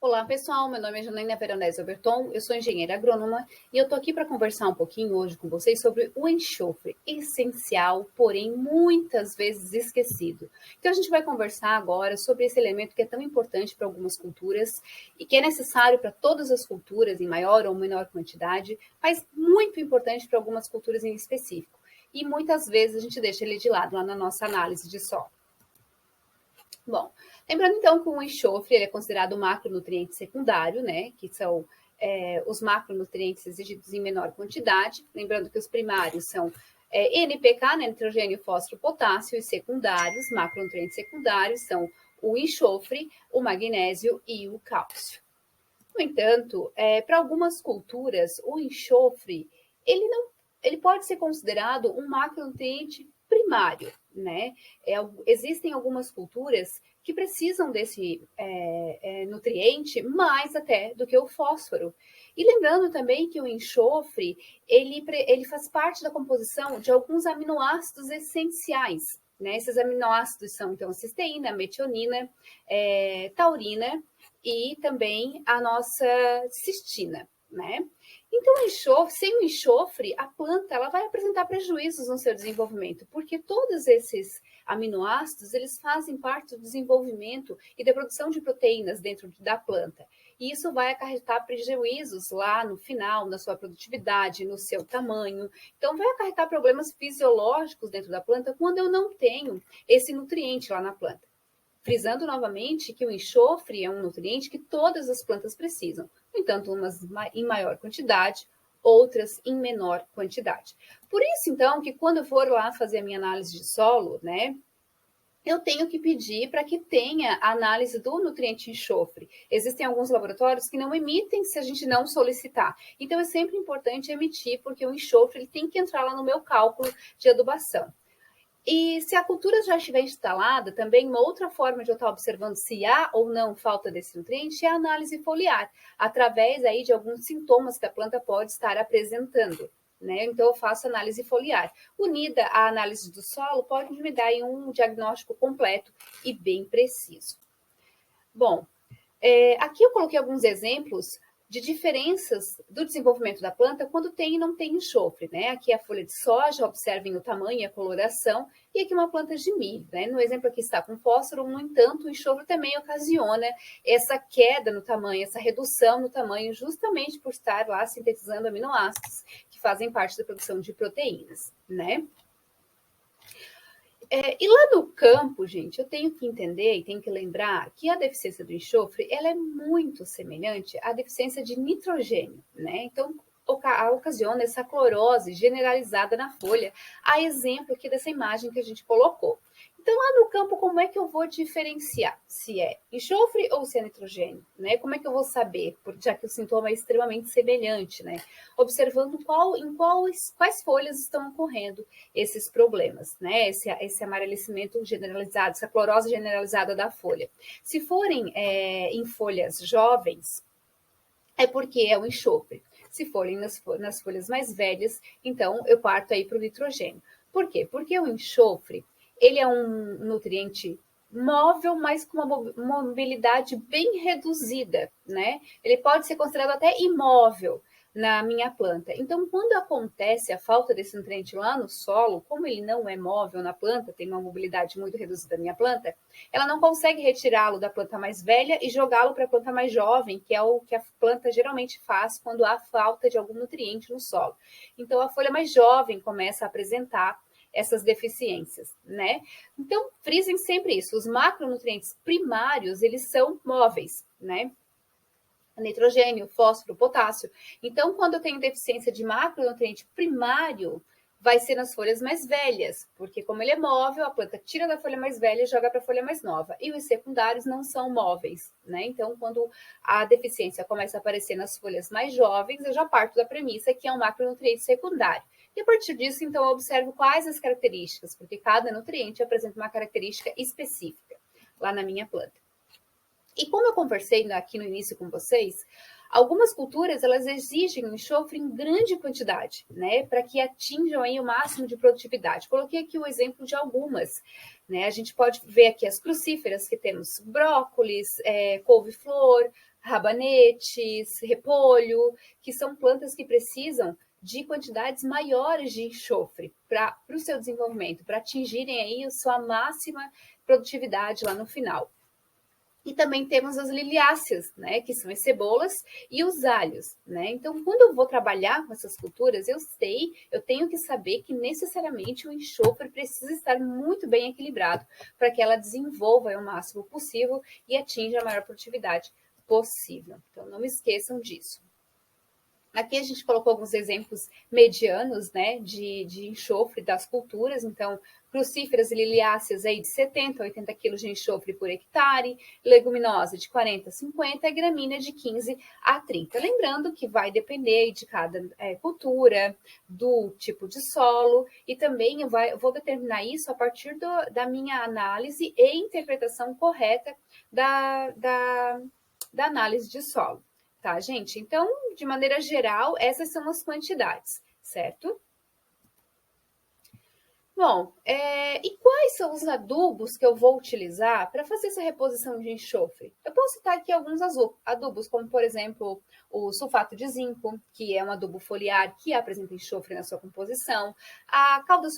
Olá, pessoal. Meu nome é Janaína Veronese Oberton, eu sou engenheira agrônoma e eu estou aqui para conversar um pouquinho hoje com vocês sobre o enxofre, essencial, porém muitas vezes esquecido. Então a gente vai conversar agora sobre esse elemento que é tão importante para algumas culturas e que é necessário para todas as culturas em maior ou menor quantidade, mas muito importante para algumas culturas em específico. E muitas vezes a gente deixa ele de lado lá na nossa análise de solo. Bom, lembrando então que o enxofre ele é considerado um macronutriente secundário, né? Que são os macronutrientes exigidos em menor quantidade. Lembrando que os primários são NPK, né, nitrogênio, fósforo, potássio, e secundários, macronutrientes secundários, são o enxofre, o magnésio e o cálcio. No entanto, para algumas culturas, o enxofre ele pode ser considerado um macronutriente primário, né? Existem algumas culturas que precisam desse nutriente mais até do que o fósforo. E lembrando também que o enxofre ele faz parte da composição de alguns aminoácidos essenciais. Né? Esses aminoácidos são, então, a cisteína, a metionina, taurina e também a nossa cistina, né? Então, sem o enxofre, a planta ela vai apresentar prejuízos no seu desenvolvimento, porque todos esses aminoácidos eles fazem parte do desenvolvimento e da produção de proteínas dentro da planta. E isso vai acarretar prejuízos lá no final, na sua produtividade, no seu tamanho. Então, vai acarretar problemas fisiológicos dentro da planta quando eu não tenho esse nutriente lá na planta. Frisando novamente que o enxofre é um nutriente que todas as plantas precisam. No entanto, umas em maior quantidade, outras em menor quantidade. Por isso, então, que quando eu for lá fazer a minha análise de solo, né, eu tenho que pedir para que tenha a análise do nutriente enxofre. Existem alguns laboratórios que não emitem se a gente não solicitar. Então, é sempre importante emitir, porque o enxofre ele tem que entrar lá no meu cálculo de adubação. E se a cultura já estiver instalada, também uma outra forma de eu estar observando se há ou não falta desse nutriente é a análise foliar, através aí de alguns sintomas que a planta pode estar apresentando. Né? Então, eu faço análise foliar. Unida à análise do solo, pode me dar aí um diagnóstico completo e bem preciso. Bom, aqui eu coloquei alguns exemplos de diferenças do desenvolvimento da planta quando tem e não tem enxofre, né? Aqui a folha de soja, observem o tamanho e a coloração, e aqui uma planta de milho, né? No exemplo aqui está com fósforo, no entanto, o enxofre também ocasiona essa queda no tamanho, essa redução no tamanho, justamente por estar lá sintetizando aminoácidos que fazem parte da produção de proteínas, né? E lá no campo, gente, eu tenho que entender e tenho que lembrar que a deficiência do enxofre ela é muito semelhante à deficiência de nitrogênio, né? Então, ocasiona essa clorose generalizada na folha, a exemplo aqui dessa imagem que a gente colocou. Então, lá no campo, como é que eu vou diferenciar se é enxofre ou se é nitrogênio, né? Como é que eu vou saber, já que o sintoma é extremamente semelhante, né? Observando quais folhas estão ocorrendo esses problemas, né? Esse amarelecimento generalizado, essa clorose generalizada da folha. Se forem em folhas jovens, é porque é o enxofre. Se forem nas folhas mais velhas, então eu parto aí para o nitrogênio. Por quê? Porque o enxofre, ele é um nutriente móvel, mas com uma mobilidade bem reduzida, né? Ele pode ser considerado até imóvel na minha planta. Então, quando acontece a falta desse nutriente lá no solo, como ele não é móvel na planta, tem uma mobilidade muito reduzida da minha planta, ela não consegue retirá-lo da planta mais velha e jogá-lo para a planta mais jovem, que é o que a planta geralmente faz quando há falta de algum nutriente no solo. Então, a folha mais jovem começa a apresentar essas deficiências, né? Então, frisem sempre isso. Os macronutrientes primários, eles são móveis, né? Nitrogênio, fósforo, potássio. Então, quando eu tenho deficiência de macronutriente primário, vai ser nas folhas mais velhas, porque como ele é móvel, a planta tira da folha mais velha e joga para a folha mais nova. E os secundários não são móveis, né? Então, quando a deficiência começa a aparecer nas folhas mais jovens, eu já parto da premissa que é um macronutriente secundário. E a partir disso, então, eu observo quais as características, porque cada nutriente apresenta uma característica específica lá na minha planta. E como eu conversei aqui no início com vocês, Algumas culturas, elas exigem o enxofre em grande quantidade, né, para que atinjam aí o máximo de produtividade. Coloquei aqui o exemplo de algumas, né, a gente pode ver aqui as crucíferas, que temos brócolis, couve-flor, rabanetes, repolho, que são plantas que precisam de quantidades maiores de enxofre para o seu desenvolvimento, para atingirem aí a sua máxima produtividade lá no final. E também temos as liliáceas, né, que são as cebolas e os alhos, né? Então, quando eu vou trabalhar com essas culturas, eu tenho que saber que necessariamente o enxofre precisa estar muito bem equilibrado para que ela desenvolva o máximo possível e atinja a maior produtividade possível. Então, não esqueçam disso. Aqui a gente colocou alguns exemplos medianos, né, de enxofre das culturas. Então, crucíferas e liliáceas aí de 70 a 80 quilos de enxofre por hectare, leguminosa de 40 a 50 e gramínea de 15 a 30. Lembrando que vai depender de cada cultura, do tipo de solo, e também eu vou determinar isso a partir da minha análise e interpretação correta da análise de solo. Tá, gente? Então, de maneira geral, essas são as quantidades, certo? Bom, e quais são os adubos que eu vou utilizar para fazer essa reposição de enxofre? Eu posso citar aqui alguns adubos, como, por exemplo, o sulfato de zinco, que é um adubo foliar que apresenta enxofre na sua composição, a calda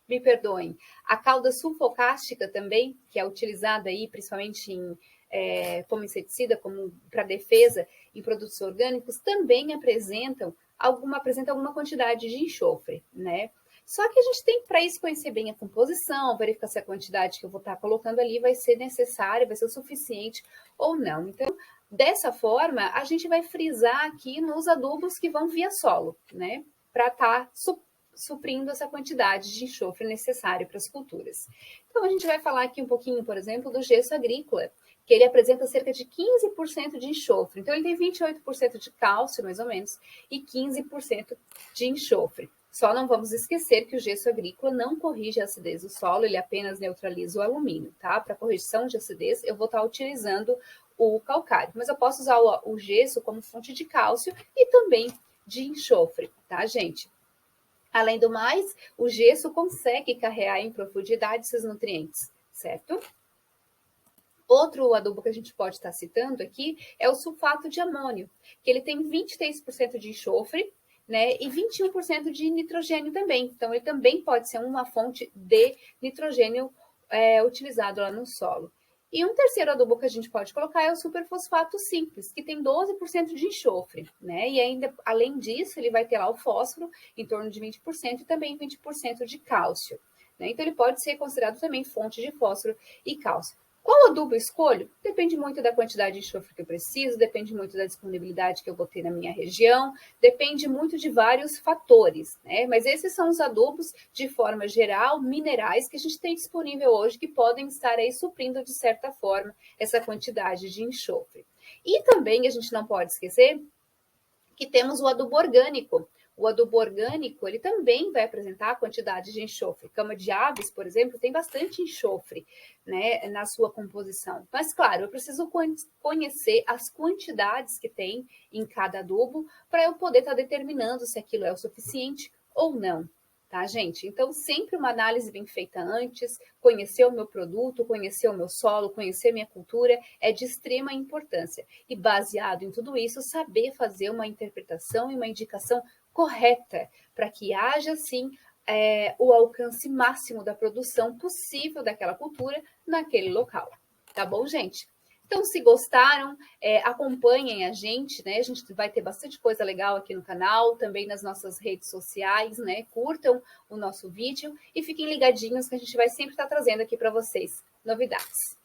me perdoem, a calda sulfocástica também, que é utilizada aí principalmente como inseticida, como para defesa em produtos orgânicos, também apresenta alguma quantidade de enxofre, né? Só que a gente tem, para isso, conhecer bem a composição, verificar se a quantidade que eu vou estar colocando ali vai ser necessária, vai ser o suficiente ou não. Então, dessa forma, a gente vai frisar aqui nos adubos que vão via solo, né? Para estar suprindo essa quantidade de enxofre necessária para as culturas. Então, a gente vai falar aqui um pouquinho, por exemplo, do gesso agrícola, que ele apresenta cerca de 15% de enxofre. Então, ele tem 28% de cálcio, mais ou menos, e 15% de enxofre. Só não vamos esquecer que o gesso agrícola não corrige a acidez do solo, ele apenas neutraliza o alumínio, tá? Para correção de acidez, eu vou estar utilizando o calcário, mas eu posso usar o gesso como fonte de cálcio e também de enxofre, tá, gente? Além do mais, o gesso consegue carregar em profundidade esses nutrientes, certo? Outro adubo que a gente pode estar citando aqui é o sulfato de amônio, que ele tem 23% de enxofre, né, e 21% de nitrogênio também. Então, ele também pode ser uma fonte de nitrogênio utilizado lá no solo. E um terceiro adubo que a gente pode colocar é o superfosfato simples, que tem 12% de enxofre, né? E ainda, além disso, ele vai ter lá o fósforo, em torno de 20%, e também 20% de cálcio, né? Então, ele pode ser considerado também fonte de fósforo e cálcio. Qual adubo eu escolho? Depende muito da quantidade de enxofre que eu preciso, depende muito da disponibilidade que eu vou ter na minha região, depende muito de vários fatores, né? Mas esses são os adubos, de forma geral, minerais que a gente tem disponível hoje, que podem estar aí suprindo, de certa forma, essa quantidade de enxofre. E também a gente não pode esquecer que temos o adubo orgânico. O adubo orgânico, ele também vai apresentar a quantidade de enxofre. Cama de aves, por exemplo, tem bastante enxofre, né, na sua composição. Mas, claro, eu preciso conhecer as quantidades que tem em cada adubo para eu poder estar determinando se aquilo é o suficiente ou não. Tá, gente? Então, sempre uma análise bem feita antes, conhecer o meu produto, conhecer o meu solo, conhecer minha cultura, é de extrema importância. E baseado em tudo isso, saber fazer uma interpretação e uma indicação correta, para que haja, sim, o alcance máximo da produção possível daquela cultura naquele local. Tá bom, gente? Então, se gostaram, acompanhem a gente, né? A gente vai ter bastante coisa legal aqui no canal, também nas nossas redes sociais, né? Curtam o nosso vídeo e fiquem ligadinhos que a gente vai sempre estar trazendo aqui para vocês novidades.